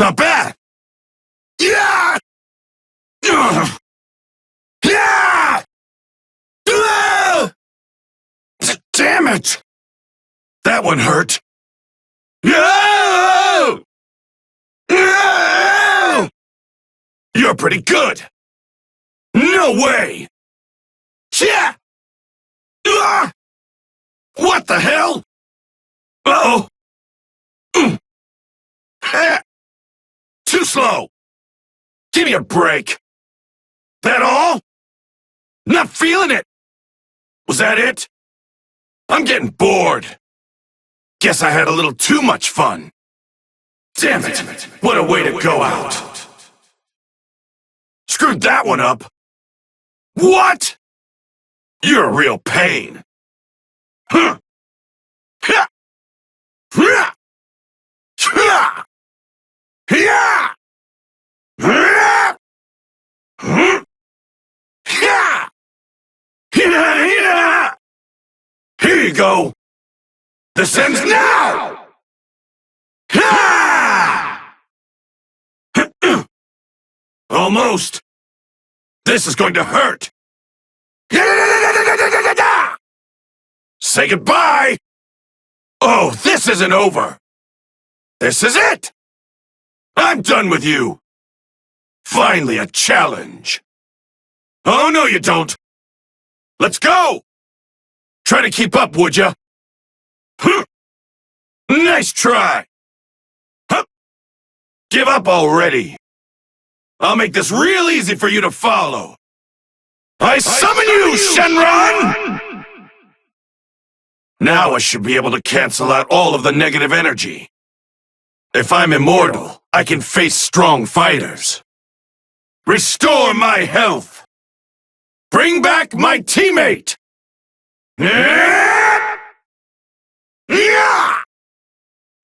Not bad! Yeah! Ugh. Yeah! Ah! Damn it! That one hurt. No! No! You're pretty good! No way! Yeah! Ah! What the hell? Uh-oh! Too slow! Give me a break! That all? Not feeling it! Was that it? I'm getting bored. Guess I had a little too much fun. Damn it! What a way to go out! Screwed that one up! What? You're a real pain! Huh! Ha! Ha! Ha! Yeah! Ha! Ha! Ha! Ha! Here you go! This ends now! Ha! Almost! This is going to hurt! Say goodbye! Oh, this isn't over! This is it! I'm done with you! Finally a challenge! Oh, no you don't! Let's go! Try to keep up, would ya? Huh. Nice try! Huh. Give up already! I'll make this real easy for you to follow! I summon you, Shenron! Now I should be able to cancel out all of the negative energy. If I'm immortal, I can face strong fighters. Restore my health! Bring back my teammate! Yeah!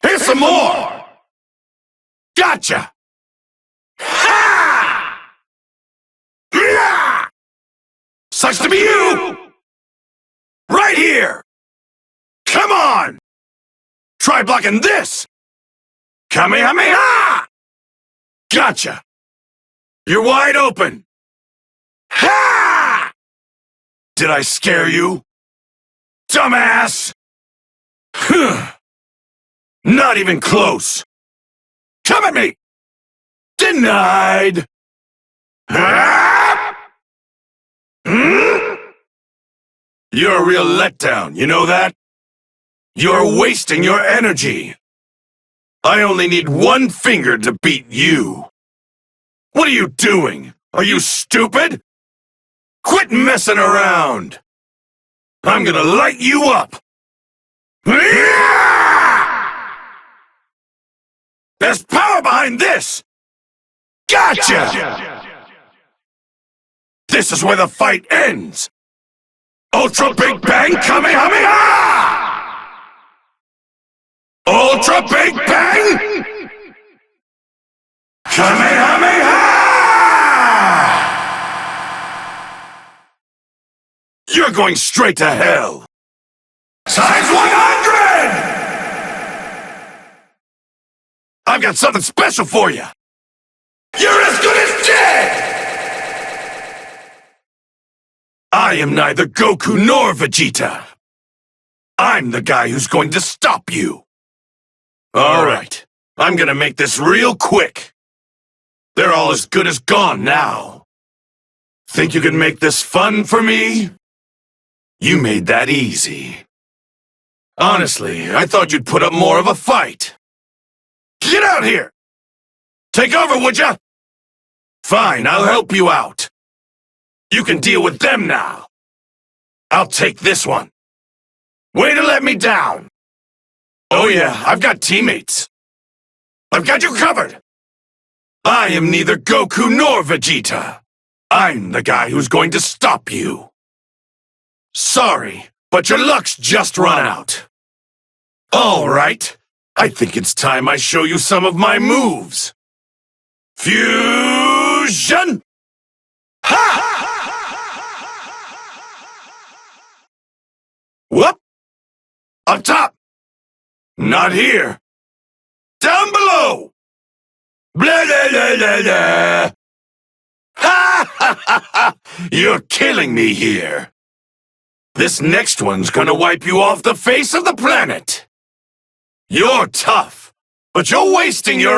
Here's some more! Gotcha! Ha! Yeah! Sucks to be you! Right here! Come on! Try blocking this! Kamehameha! Gotcha! You're wide open! Ha! Did I scare you? Dumbass! Not even close! Come at me! Denied! Ah! You're a real letdown, you know that? You're wasting your energy! I only need one finger to beat you! What are you doing? Are you stupid? Quit messing around! I'm gonna light you up! There's power behind this! Gotcha! This is where the fight ends! Ultra Big Bang Kamehameha! Ultra Big Bang Kamehameha! You're going straight to hell! Times 100! I've got something special for you! You're as good as dead! I am neither Goku nor Vegeta. I'm the guy who's going to stop you. Alright, I'm gonna make this real quick. They're all as good as gone now. Think you can make this fun for me? You made that easy. Honestly, I thought you'd put up more of a fight. Get out here! Take over, would ya? Fine, I'll help you out. You can deal with them now. I'll take this one. Way to let me down. Oh yeah, I've got teammates. I've got you covered. I am neither Goku nor Vegeta. I'm the guy who's going to stop you. Sorry, but your luck's just run out. All right, I think it's time I show you some of my moves. Fusion! Ha! Whoop! Up top! Not here! Down below! Blah, blah, blah, blah, blah. Ha ha ha ha! You're killing me here. This next one's gonna wipe you off the face of the planet. You're tough, but you're wasting your